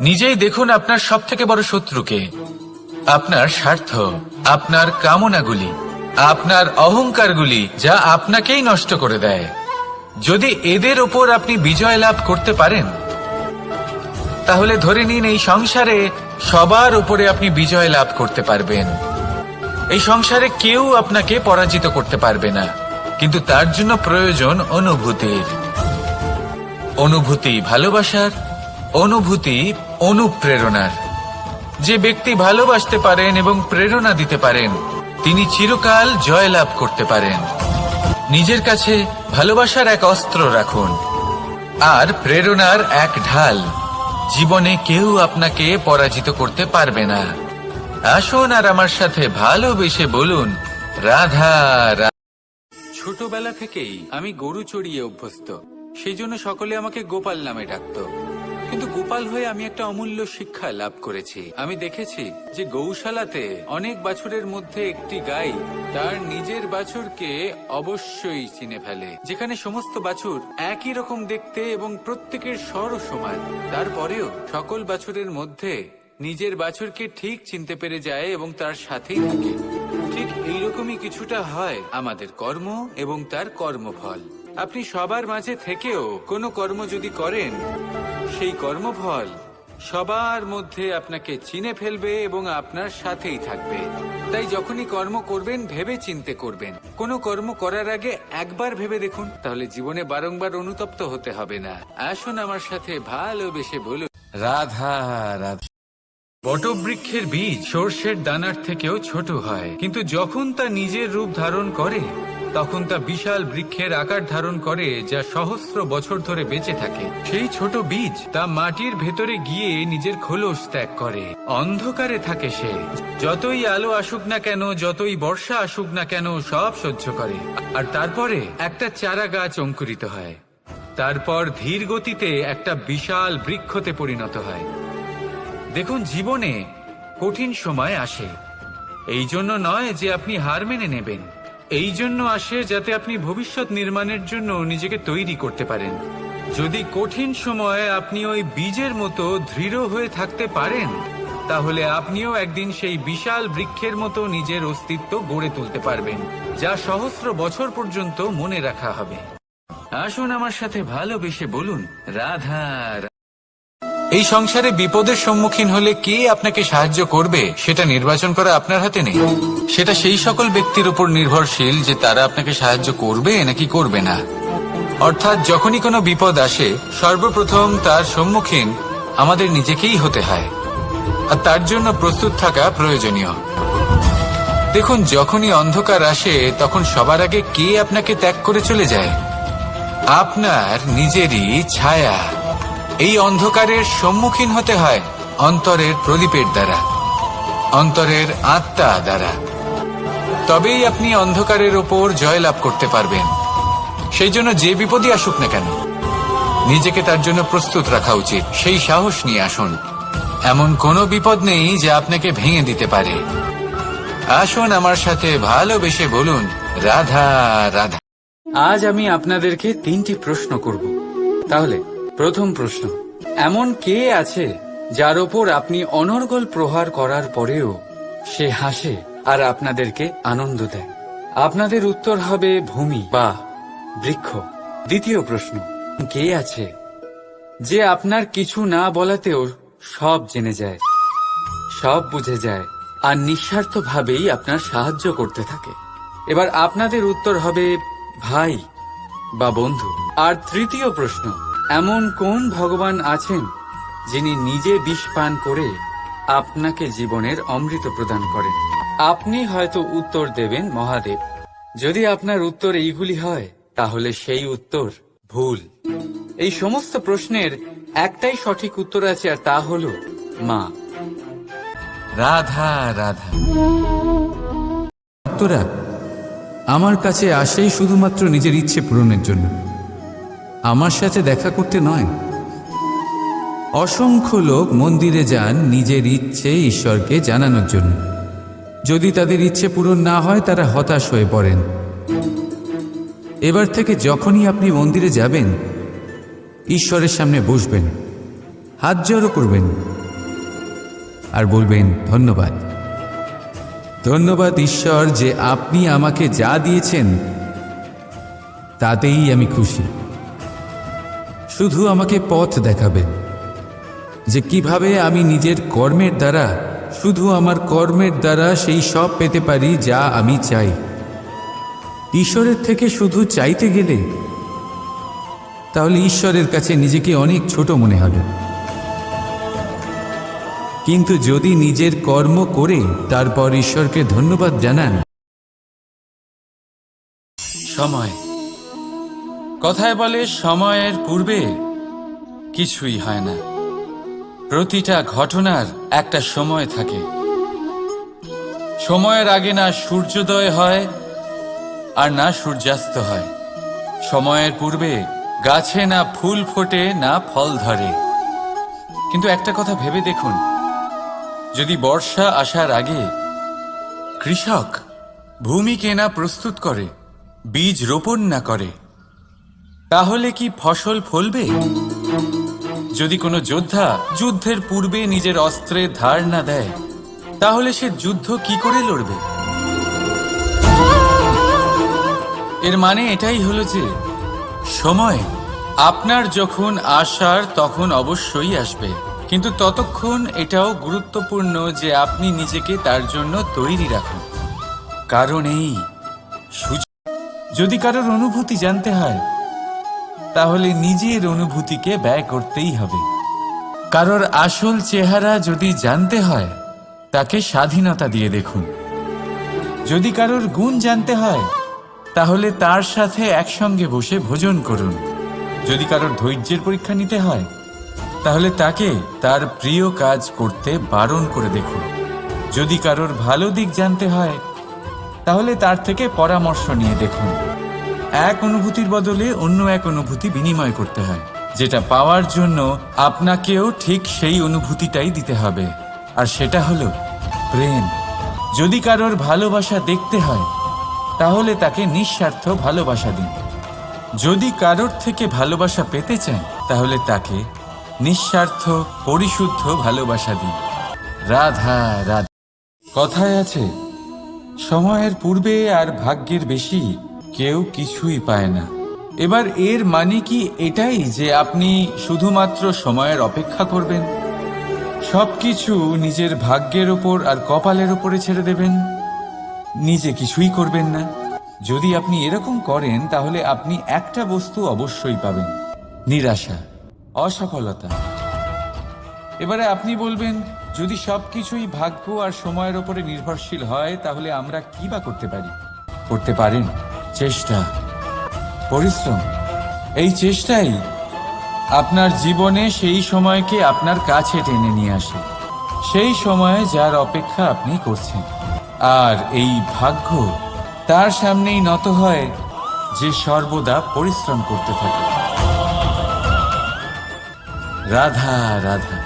নিজেই দেখুন আপনার সব থেকে বড় শত্রুকে। আপনার স্বার্থ, আপনার কামনাগুলি, আপনার অহংকারগুলি, যা আপনাকেই নষ্ট করে দেয়। যদি এদের ওপর আপনি বিজয় লাভ করতে পারেন, তাহলে ধরে নিন এই সংসারে সবার উপরে আপনি বিজয় লাভ করতে পারবেন। এই সংসারে কেউ আপনাকে পরাজিত করতে পারবে না, কিন্তু তার জন্য প্রয়োজন অনুভূতির। অনুভূতি ভালোবাসার, অনুভূতি অনুপ্রেরণার। যে ব্যক্তি ভালোবাসতে পারেন এবং প্রেরণা দিতে পারেন, তিনি চিরকাল জয়লাভ করতে পারেন। নিজের কাছে ভালোবাসার এক অস্ত্র রাখুন আর প্রেরণার এক ঢাল। জীবনে কেউ আপনাকে পরাজিত করতে পারবে না। আসুন আর আমার সাথে ভালোবেসে বলুন, রাধা রাধা। ছোটবেলা থেকেই আমি গরু চড়িয়ে অভ্যস্ত, সেই জন্য সকলে আমাকে গোপাল নামে ডাকত। কিন্তু গোপাল হয়ে আমি একটা অমূল্য শিক্ষা লাভ করেছি। আমি দেখেছি যে গৌশালাতে অনেক বাছুরের মধ্যে একটি গাই তার নিজের বাছুরকে অবশ্যই চিনে ফেলে। যেখানে সমস্ত বাছুর একই রকম দেখতে এবং প্রত্যেকের স্বরও সমান, তারপরেও সকল বাছুরের মধ্যে নিজের বাছুরকে ঠিক চিনতে পেরে যায় এবং তার সাথেই থাকে। ঠিক এইরকমই কিছুটা হয় আমাদের কর্ম এবং তার কর্মফল। আপনি সবার মাঝে থেকেও কোনো কর্ম যদি করেন, সেই কর্মফল সবার মধ্যে আপনাকে চিনে ফেলবে এবং আপনার সাথেই থাকবে। তাই যখনই কর্ম করবেন ভেবে চিন্তে করবেন। কোনো কর্ম করার আগে একবার ভেবে দেখুন, তাহলে জীবনে বারংবার অনুতপ্ত হতে হবে না। আসুন আমার সাথে ভালোবেসে বলুন, রাধা রাধা। বটবৃক্ষের বীজ সর্ষের দানার থেকেও ছোট হয়, কিন্তু যখন তা নিজের রূপ ধারণ করে তখন তা বিশাল বৃক্ষের আকার ধারণ করে, যা সহস্র বছর ধরে বেঁচে থাকে। সেই ছোট বীজ তা মাটির ভেতরে গিয়ে নিজের খোলস ত্যাগ করে। অন্ধকারে থাকে সে, যতই আলো আসুক না কেন, যতই বর্ষা আসুক না কেন, সব সহ্য করে। আর তারপরে একটা চারা গাছ অঙ্কুরিত হয়, তারপর ধীর গতিতে একটা বিশাল বৃক্ষতে পরিণত হয়। দেখুন, জীবনে কঠিন সময় আসে, এই জন্য নয় যে আপনি হার মেনে নেবেন। এই জন্য আসে যাতে আপনি ভবিষ্যৎ নির্মাণের জন্য নিজেকে তৈরি করতে পারেন। যদি কঠিন সময়ে আপনি ওই বীজের মতো দৃঢ় হয়ে থাকতে পারেন, তাহলে আপনিও একদিন সেই বিশাল বৃক্ষের মতো নিজের অস্তিত্ব গড়ে তুলতে পারবেন, যা সহস্র বছর পর্যন্ত মনে রাখা হবে। আসুন আমার সাথে ভালোবেসে বলুন, রাধা। এই সংসারে বিপদের সম্মুখীন হলে কে আপনাকে সাহায্য করবে সেটা নির্বাচন করা আপনার হাতে নেই। সেটা সেই সকল ব্যক্তির উপর নির্ভরশীল যে তারা আপনাকে সাহায্য করবে নাকি করবে না। অর্থাৎ যখনই কোনো বিপদ আসে, সর্বপ্রথম তার সম্মুখীন আমাদের নিজেকেই হতে হয়, আর তার জন্য প্রস্তুত থাকা প্রয়োজনীয়। দেখুন, যখনই অন্ধকার আসে তখন সবার আগে কে আপনাকে ত্যাগ করে চলে যায়? আপনার নিজেরই ছায়া। এই অন্ধকারের সম্মুখীন হতে হয় অন্তরের প্রদীপের দ্বারা, অন্তরের আত্মা দ্বারা। তবেই আপনি অন্ধকারের ওপর জয়লাভ করতে পারবেন। সেই জন্য যে বিপদই আসুক না কেন, নিজেকে তার জন্য প্রস্তুত রাখা উচিত। সেই সাহস নিয়ে আসুন। এমন কোনো বিপদ নেই যা আপনাকে ভেঙে দিতে পারে। আসুন আমার সাথে ভালোবেসে বলুন, রাধা রাধা। আজ আমি আপনাদেরকে 3টি প্রশ্ন করব। তাহলে প্রথম প্রশ্ন, এমন কে আছে যার ওপর আপনি অনর্গল প্রহার করার পরেও সে হাসে আর আপনাদেরকে আনন্দ দেয়? আপনাদের উত্তর হবে ভূমি বা বৃক্ষ। দ্বিতীয় প্রশ্ন, কে আছে যে আপনার কিছু না বলাতেও সব জেনে যায়, সব বুঝে যায় আর নিঃস্বার্থভাবেই আপনার সাহায্য করতে থাকে? এবার আপনাদের উত্তর হবে ভাই বা বন্ধু। আর তৃতীয় প্রশ্ন, এমন কোন ভগবান আছেন যিনি নিজে বিষ পান করে আপনাকে জীবনের অমৃত প্রদান করেন? আপনি হয়তো উত্তর দেবেন মহাদেব। যদি আপনার উত্তর এইগুলি হয়, তাহলে সেই উত্তর ভুল। এই সমস্ত প্রশ্নের একটাই সঠিক উত্তর আছে, আর তা হল মা। রাধা রাধা। ভক্তরা আমার কাছে আসেই শুধুমাত্র নিজের ইচ্ছে পূরণের জন্য, আমার সাথে দেখা করতে নয়। অসংখ্য লোক মন্দিরে যান নিজের ইচ্ছে ঈশ্বরকে জানানোর জন্য। যদি তাদের ইচ্ছে পূরণ না হয়, তারা হতাশ হয়ে পড়েন। এবার থেকে যখনই আপনি মন্দিরে যাবেন, ঈশ্বরের সামনে বসবেন, হাত জড়ো করবেন আর বলবেন, ধন্যবাদ, ধন্যবাদ ঈশ্বর যে আপনি আমাকে যা দিয়েছেন তাতেই আমি খুশি। শুধু আমাকে পথ দেখাবেন যে কিভাবে আমি নিজের কর্মের দ্বারা, শুধু আমার কর্মের দ্বারা সেই সব পেতে পারি যা আমি চাই। ঈশ্বরের থেকে শুধু চাইতে গেলে তাহলে ঈশ্বরের কাছে নিজেকে অনেক ছোট মনে হবে। কিন্তু যদি নিজের কর্ম করে তারপর ঈশ্বরকে ধন্যবাদ জানান। সময়, কথায় বলে সময়ের পূর্বে কিছুই হয় না। প্রতিটা ঘটনার একটা সময় থাকে। সময়ের আগে না সূর্যোদয় হয় আর না সূর্যাস্ত হয়। সময়ের পূর্বে গাছে না ফুল ফোটে না ফল ধরে। কিন্তু একটা কথা ভেবে দেখুন, যদি বর্ষা আসার আগে কৃষক ভূমিকে না প্রস্তুত করে, বীজ রোপণ না করে, তাহলে কি ফসল ফলবে? যদি কোনো যোদ্ধা যুদ্ধের পূর্বে নিজের অস্ত্রে ধার না দেয়, তাহলে সে যুদ্ধ কি করে লড়বে? এর মানে এটাই হলো যে সময় আপনার যখন আসার তখন অবশ্যই আসবে, কিন্তু ততক্ষণ এটাও গুরুত্বপূর্ণ যে আপনি নিজেকে তার জন্য তৈরি রাখুন। কারণ এই যদি কারোর অনুভূতি জানতে হয় তাহলে নিজের অনুভূতিকে ব্যয় করতেই হবে। কারোর আসল চেহারা যদি জানতে হয় তাকে স্বাধীনতা দিয়ে দেখুন। যদি কারোর গুণ জানতে হয় তাহলে তার সাথে একসঙ্গে বসে ভোজন করুন। যদি কারোর ধৈর্যের পরীক্ষা নিতে হয় তাহলে তাকে তার প্রিয় কাজ করতে বারণ করে দেখুন। যদি কারোর ভালো দিক জানতে হয় তাহলে তার থেকে পরামর্শ নিয়ে দেখুন। এক অনুভূতির বদলে অন্য এক অনুভূতি বিনিময় করতে হয়, যেটা পাওয়ার জন্য আপনাকেও ঠিক সেই অনুভূতিটাই দিতে হবে, আর সেটা হলো প্রেম। যদি কারোর ভালোবাসা দেখতে হয় তাহলে তাকে নিঃস্বার্থ ভালোবাসা দিন। যদি কারোর থেকে ভালোবাসা পেতে চান তাহলে তাকে নিঃস্বার্থ পরিশুদ্ধ ভালোবাসা দিন। রাধা রাধা। কথায় আছে, সময়ের পূর্বে আর ভাগ্যের বেশি কেউ কিছুই পায় না। এবার এর মানে কি এটাই যে আপনি শুধুমাত্র সময়ের অপেক্ষা করবেন, সবকিছু নিজের ভাগ্যের ওপর আর কপালের ওপরে ছেড়ে দেবেন, নিজে কিছুই করবেন না? যদি আপনি এরকম করেন তাহলে আপনি একটা বস্তু অবশ্যই পাবেন, নিরাশা, অসফলতা। এবারে আপনি বলবেন, যদি সবকিছুই ভাগ্য আর সময়ের ওপরে নির্ভরশীল হয় তাহলে আমরা কি বা করতে পারি? করতে পারেন চেষ্টা, পরিশ্রম। এই চেষ্টাই আপনার জীবনে সেই সময়কে আপনার কাছে টেনে নিয়ে আসে, সেই সময়ে যার অপেক্ষা আপনি করছেন। আর এই ভাগ্য তার সামনেই নত হয় যে সর্বদা পরিশ্রম করতে থাকে। রাধা রাধা।